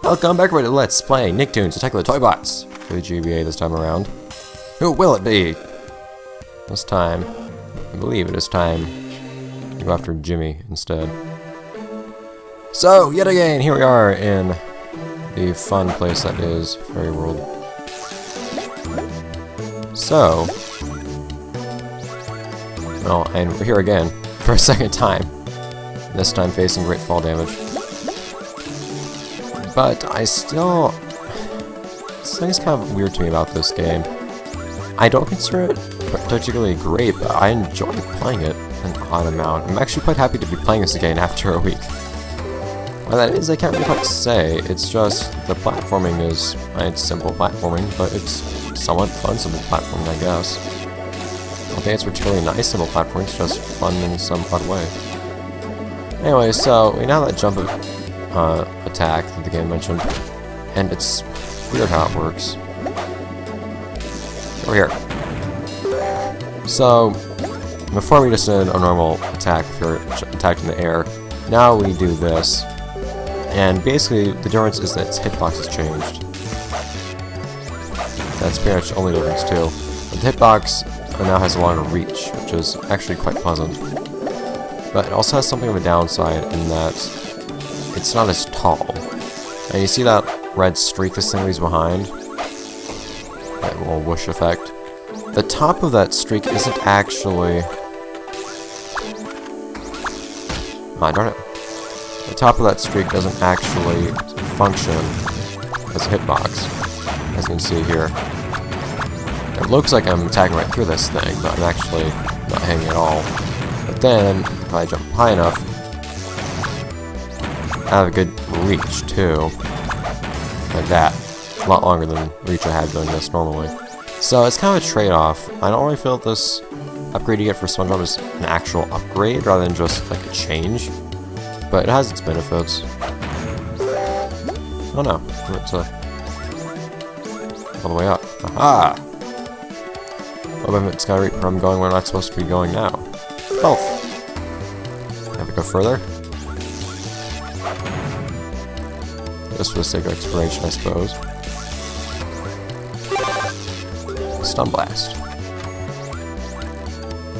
Welcome back everybody to Let's Play Nicktoons Attack of the Toybots for the GBA this time around. Who will it be? This time, I believe it is time to go after Jimmy instead. So, yet again, here we are in the fun place that is Fairy World. So, well, and we're here again for a second time. This time facing great fall damage. But I still... Something's kind of weird to me about this game. I don't consider it particularly great, but I enjoy playing it an odd amount. I'm actually quite happy to be playing this again after a week. Why that is, I can't really quite say. It's just the platforming is... It's simple platforming, but it's somewhat fun simple platforming, I guess. I don't think it's particularly nice simple platforming, it's just fun in some odd way. Anyway, so we now have that jump attack that the game mentioned, and it's weird how it works. Over here. So, before we just did a normal attack if you're attacked in the air, now we do this, and basically the difference is that its hitbox has changed. That's pretty much the only difference too. But the hitbox now has a longer reach, which is actually quite pleasant. But it also has something of a downside in that it's not as tall. And you see that red streak this thing leaves behind? That little whoosh effect. The top of that streak isn't actually... Ah, darn it. The top of that streak doesn't actually function as a hitbox, as you can see here. It looks like I'm attacking right through this thing, but I'm actually not hitting at all. But then, if I jump high enough, I have a good reach too. Like that. A lot longer than reach I had doing this normally. So it's kind of a trade-off. I don't really feel that this upgrade you get for SpongeBob is an actual upgrade rather than just like a change. But it has its benefits. Oh no. It's all the way up. Aha! Well, it's gotta reach where I'm going where I'm not supposed to be going now. Both. Have to go further. Just for the sake of exploration, I suppose. Stun Blast.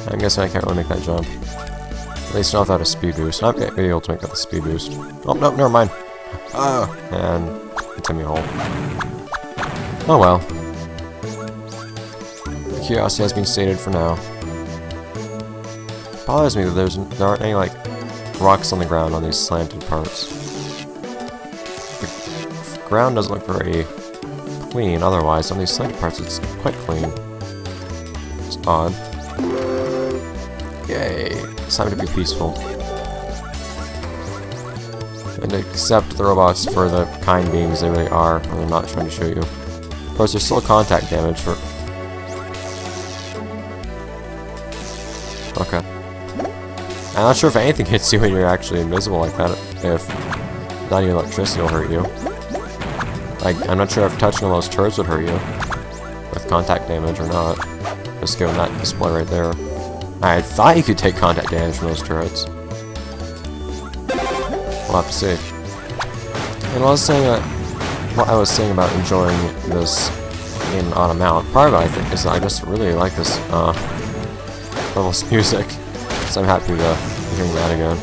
I'm guessing I can't really make that jump. At least not without a speed boost. I'm maybe able to make that the speed boost. Oh, no, never mind. Oh, and it's in me hole. Oh well. The curiosity has been sated for now. It bothers me that there aren't any, like, rocks on the ground on these slanted parts. The ground doesn't look very clean otherwise. On these slanted parts it's quite clean. It's odd. Yay! It's time to be peaceful. And accept the robots for the kind beings they really are, when they're not trying to shoot you. Of course, there's still contact damage for... Okay. I'm not sure if anything hits you when you're actually invisible like that, if not even electricity will hurt you. Like, I'm not sure if touching on those turrets would hurt you, with contact damage or not, just given that display right there. I thought you could take contact damage from those turrets. We'll have to see. And what I was saying about enjoying this game an odd amount, part of it I think is that I just really like this level's music. So I'm happy to be hearing that again.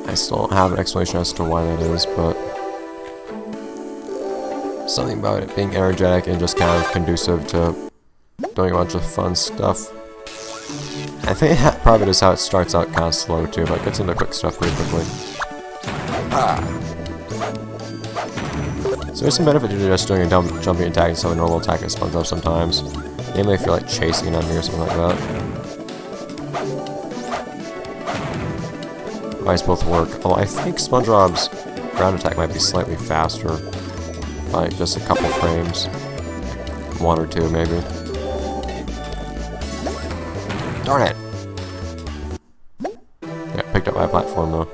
I still don't have an explanation as to why that is, but something about it being energetic and just kind of conducive to doing a bunch of fun stuff. I think that probably is how it starts out kind of slow too, but it gets into quick stuff pretty quickly. Ah. So there's some benefit to just doing a jumping attack instead of a normal attack at SpongeBob sometimes. Namely if you're like chasing an enemy or something like that. Might both work. Although I think SpongeBob's ground attack might be slightly faster. By just a couple frames. One or two maybe. Darn it! Got picked up by a platform though.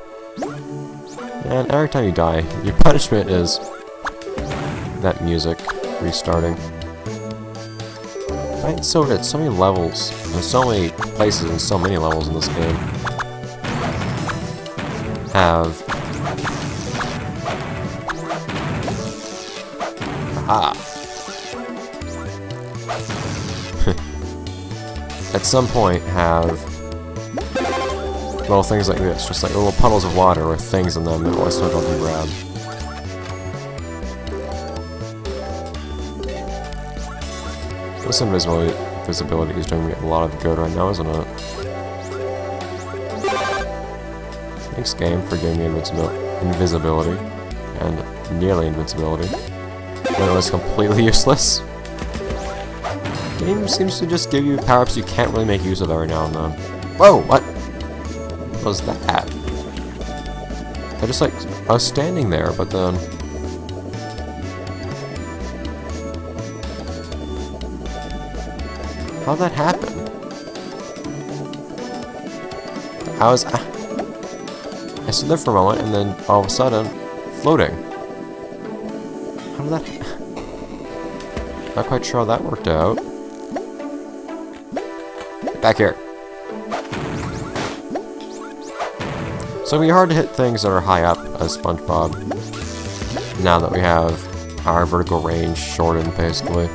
And every time you die, your punishment is that music restarting. Right, so it's so many levels. There's so many places and so many levels in this game. have... Ah! At some point have little things like this, just like little puddles of water with things in them that SpongeBob can grab. This invisibility is doing me a lot of good right now, isn't it? Thanks, game, for giving me invisibility and nearly invincibility when it was completely useless. Game seems to just give you power-ups you can't really make use of every now and then. Whoa, what was that? I just like, I was standing there, but then... How'd that happen? I stood there for a moment, and then all of a sudden, floating. How did that... Not quite sure how that worked out. Back here. So it'll be hard to hit things that are high up as SpongeBob, now that we have our vertical range shortened, basically.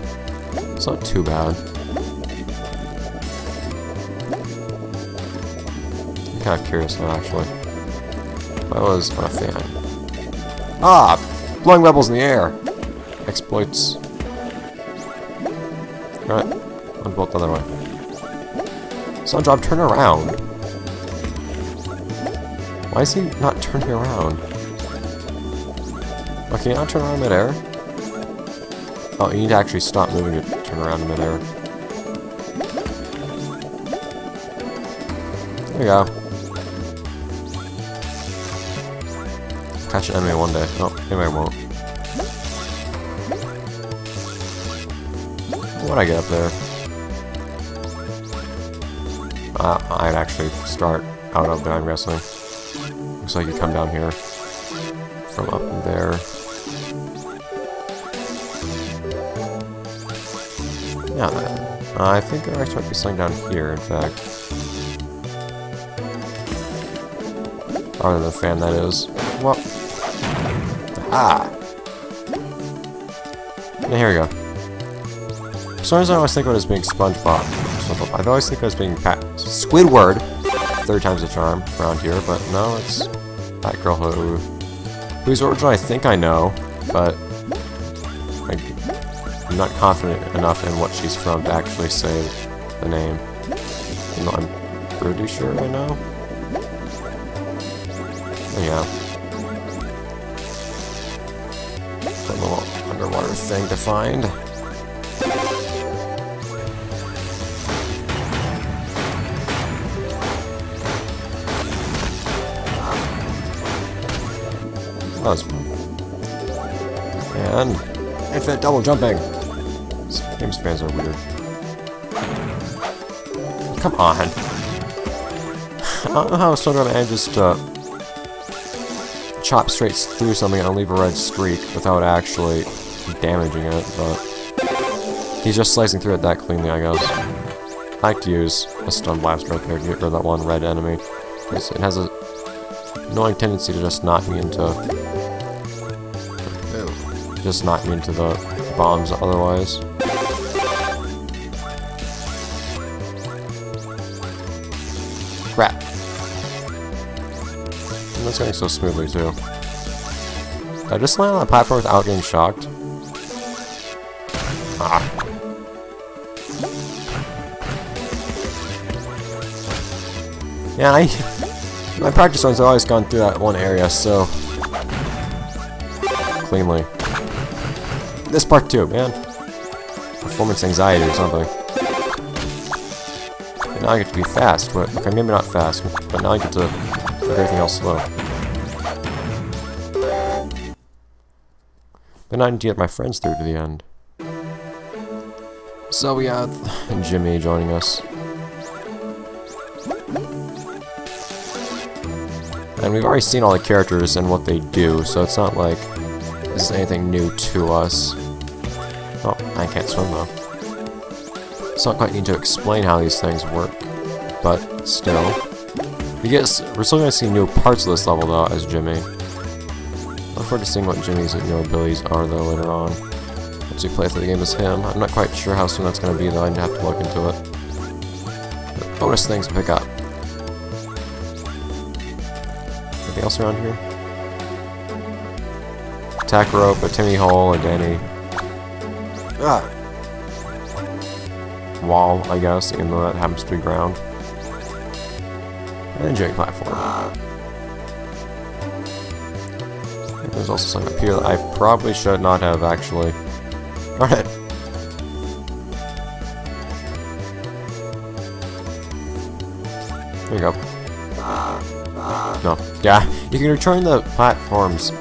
It's not too bad. I'm kind of curious now, actually. I was a fan. Ah! Blowing rebels in the air! Exploits. Alright, unbolt the other way. SpongeBob, turn around. Why is he not turning around? Oh, can you not turn around mid-air? Oh, you need to actually stop moving to turn around in mid-air. There you go. Catch an enemy one day. Oh, maybe I won't. What'd I get up there? I'd actually start out of there, I'm guessing. Looks like you come down here from up there. Yeah, I think there might be something down here, in fact. Other than the fan, that is. Well. Ah! Yeah, here we go. For some reason I always think of it as being SpongeBob. I always think of it as being Squidward! 3rd time's the charm around here, but no, it's that girl whose origin I think I know, but I'm not confident enough in what she's from to actually say the name. Even though I'm pretty sure I know. Yeah. A little underwater thing to find. That was fun. And infinite double jumping. These game's fans are weird. Come on. I don't know how SpongeBob manages to chop straight through something and leave a red streak without actually damaging it, but he's just slicing through it that cleanly, I guess. I like to use a stun blast right there to get rid of that one red enemy, because it has a annoying tendency to just knock me into the bombs otherwise. Crap. And that's going so smoothly too. Did I just land on the platform without getting shocked? Ah. Yeah, my practice runs have always gone through that one area so cleanly. This part too, man. Performance anxiety or something. And now I get to be fast, but okay, maybe not fast, but now I get to make everything else slow. Then I need to get my friends through to the end. So we have Jimmy joining us. And we've already seen all the characters and what they do, so it's not like this is anything new to us. Oh, I can't swim though. It's not quite need to explain how these things work, but still. We're still gonna see new parts of this level though as Jimmy. Look forward to seeing what Jimmy's new abilities are though later on. Once we play through the game as him, I'm not quite sure how soon that's gonna be though. I'd have to look into it. But bonus things to pick up. Anything else around here? Attack rope, a Timmy hole, a Danny. Ah. Wall, I guess, even though that happens to be ground. And a Jimmy platform. And there's also something up here that I probably should not have actually. Darn it. There you go. No. Yeah, you can return the platform's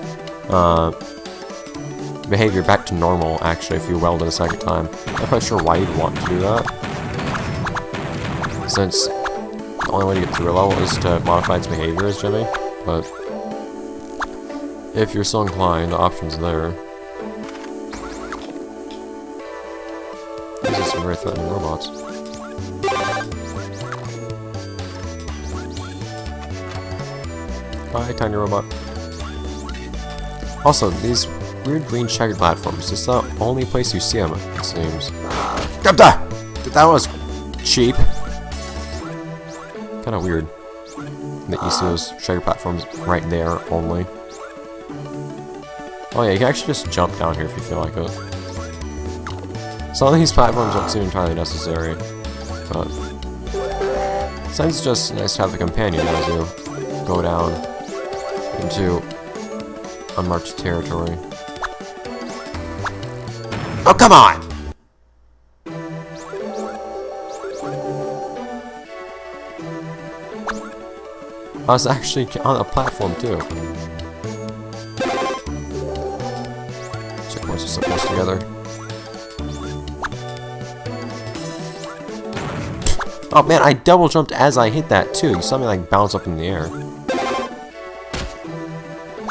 behavior back to normal, actually, if you weld it a second time. I'm not quite sure why you'd want to do that, since the only way to get through a level is to modify its behavior as Jimmy, but if you're so inclined, the option's there. These are some very threatening robots. Bye, tiny robot. Also, these weird green checkered platforms, it's the only place you see them, it seems. That was cheap. Kinda weird that you see those checkered platforms right there only. Oh yeah, you can actually just jump down here if you feel like it. Some of these platforms don't seem entirely necessary, but sometimes it's just nice to have a companion as you go down into unmarked territory. Oh, come on! I was actually on a platform too. Checkpoints are so close together. Oh man, I double jumped as I hit that too. You saw me like bounce up in the air.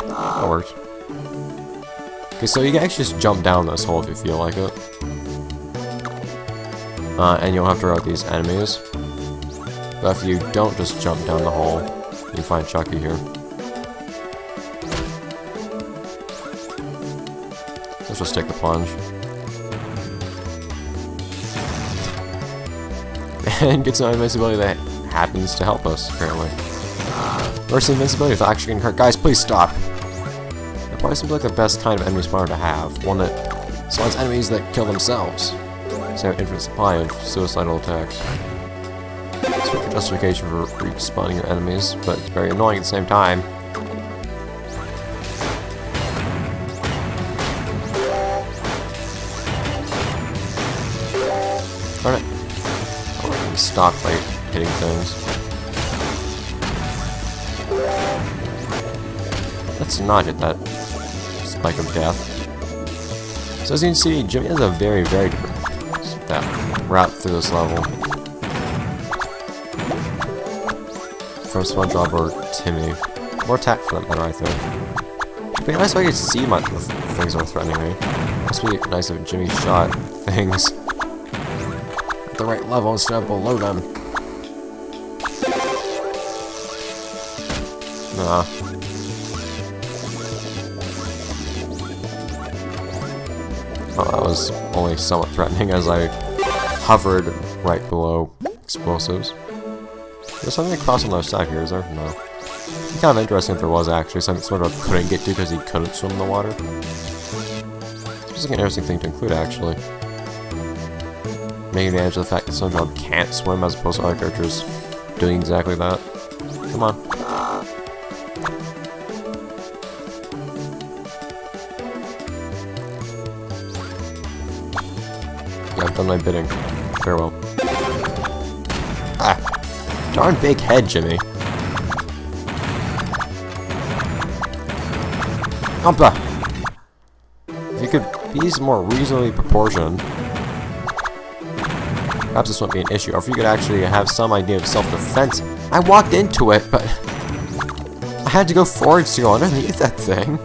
That worked. Okay, so you can actually just jump down this hole if you feel like it. And you'll have to route these enemies. But if you don't just jump down the hole, you find Chucky here. Let's just take the plunge. And get some invincibility that happens to help us, apparently. Mercy invincibility without actually getting hurt. Guys, please stop! It probably seems like the best kind of enemy spawner to have. One that spawns enemies that kill themselves. So you have an infinite supply of suicidal attacks. It's a justification for respawning your enemies, but it's very annoying at the same time. Darn it. Oh, stop by hitting things. Let's not hit that spike of death. So as you can see, Jimmy has a very, very different route through this level from SpongeBob or Timmy. More attack for that matter, I think. It'd be nice if I could see the things that are threatening me. Must be nice if Jimmy shot things at the right level instead of below them. Nah. Oh, that was only somewhat threatening as I hovered right below explosives. There's something across on the other side here, is there? No. It'd be kind of interesting if there was actually something SpongeBob couldn't get to because he couldn't swim in the water. It's like an interesting thing to include, actually. Taking advantage of the fact that SpongeBob can't swim as opposed to other characters doing exactly that. Come on. Yeah, I've done my bidding. Farewell. Ah! Darn big head, Jimmy. Umpa! If you could be more reasonably proportioned, perhaps this won't be an issue. Or if you could actually have some idea of self-defense. I walked into it, but I had to go forwards to go underneath that thing.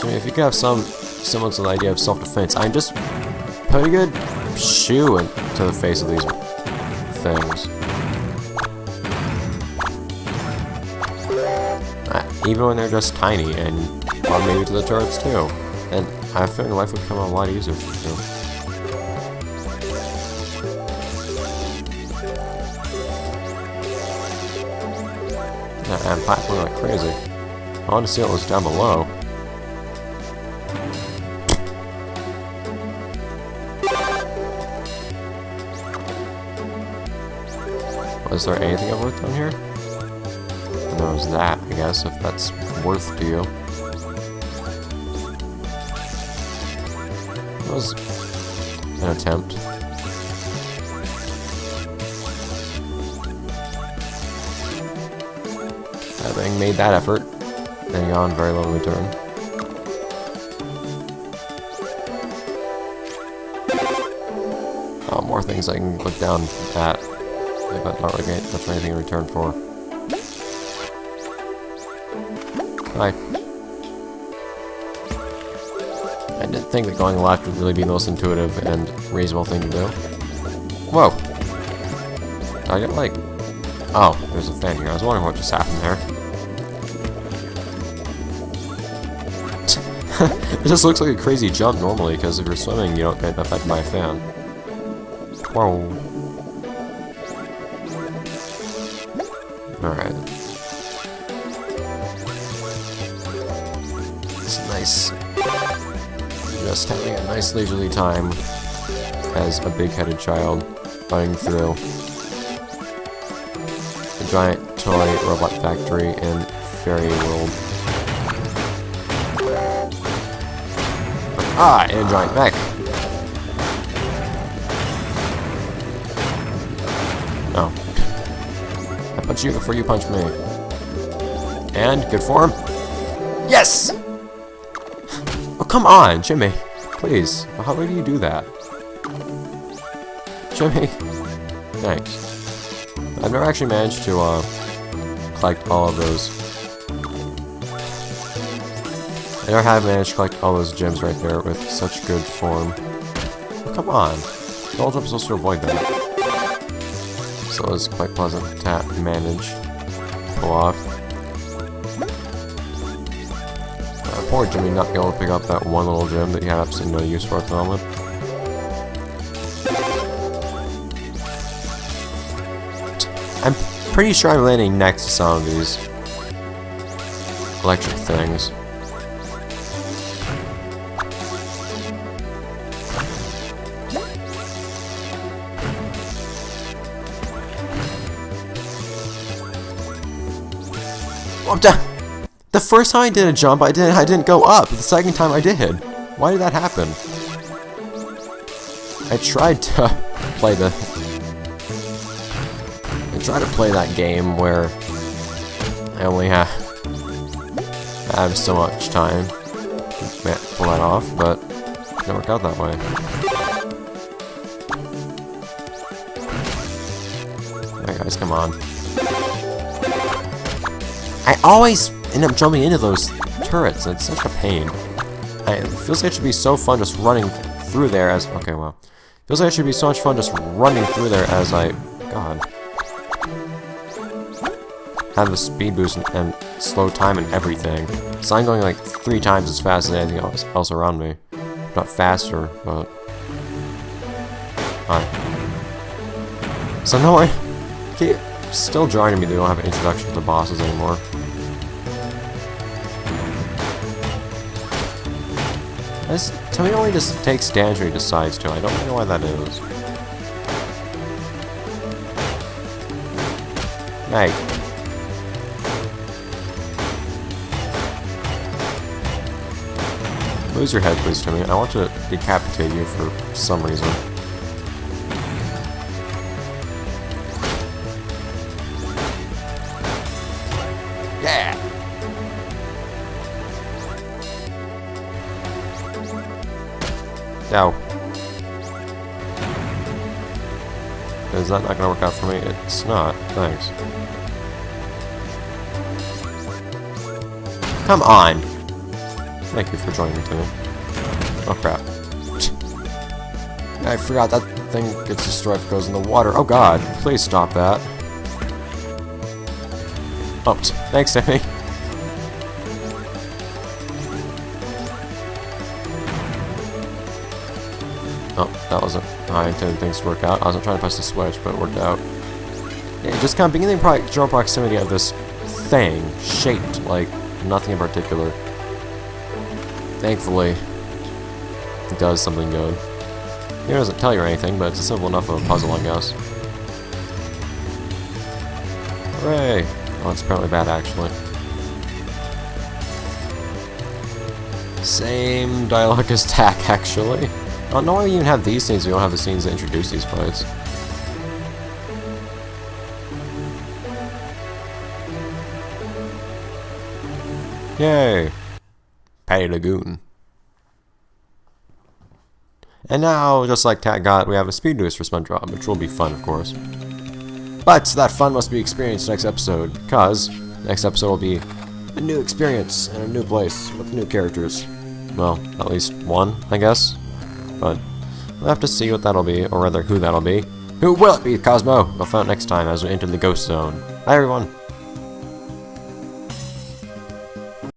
Jimmy, if you could have some semblance of an idea of self-defense, I'm just put a good shoe into the face of these things. even when they're just tiny, and or maybe to the turrets too. And I feel like life would become a lot easier for you. Yeah, I'm platforming like crazy. I want to see what was down below. Was there anything I've worked on here? And there was that, I guess, if that's worth to you. It was an attempt. Having made that effort, then on very little return. Oh, more things I can look down at. But not really much anything in return for. Hi. I didn't think that going left would really be the most intuitive and reasonable thing to do. Whoa! Did I get like... Oh, there's a fan here. I was wondering what just happened there. It just looks like a crazy jump normally, because if you're swimming, you don't get affected by a fan. Whoa. Alright. It's nice. Just having a nice leisurely time as a big-headed child running through a giant toy robot factory in Fairy World. Ah, and a giant mech. No. I punch you before you punch me. And good form. Yes! Oh, come on, Jimmy. Please. How do you do that? Jimmy. Thanks. I've never actually managed to collect all of those. I never have managed to collect all those gems right there with such good form. Oh, come on. The whole jump is supposed to avoid that. So it was quite pleasant to manage, pull off. Poor Jimmy not being able to pick up that one little gem that he had absolutely no use for at the moment. I'm pretty sure I'm landing next to some of these electric things. The first time I did a jump, I didn't go up. The second time I did. Why did that happen? I tried to play that game where I only have so much time to pull that off, but it didn't work out that way. Alright guys, come on. I always end up jumping into those turrets. It's such a pain. It feels like it should be so fun just running through there as... Okay, well. Feels like it should be so much fun just running through there as I... God. Have the speed boost and slow time and everything. So I'm going like 3 times as fast as anything else around me. Not faster, but... Alright. So no way. Keep still jarring me they don't have an introduction to the bosses anymore. To me, it only just takes damage when he decides to. I don't really know why that is. Hey. Lose your head, please, Timmy. I want to decapitate you for some reason. Yeah! Ow. Is that not gonna work out for me? It's not. Thanks. Come on! Thank you for joining me, Timmy. Oh crap. I forgot that thing gets destroyed if it goes in the water. Oh god, please stop that. Oops. Thanks, Timmy. That wasn't how I intended things to work out. I wasn't trying to press the switch, but it worked out. Yeah, just kind of being in the general proximity of this thing, shaped like nothing in particular. Thankfully, it does something good. It doesn't tell you anything, but it's simple enough of a puzzle, I guess. Hooray! Oh, it's apparently bad, actually. Same dialogue as Tak, actually. I don't know why we even have these scenes. We don't have the scenes that introduce these fights. Yay! Patty Lagoon. And now, just like Tak got, we have a speed boost for SpongeBob, which will be fun, of course. But that fun must be experienced next episode, because next episode will be a new experience in a new place with new characters. Well, at least one, I guess. But we'll have to see what that'll be, or rather who that'll be. Who will it be, Cosmo? We'll find out next time as we enter the Ghost Zone. Bye, everyone!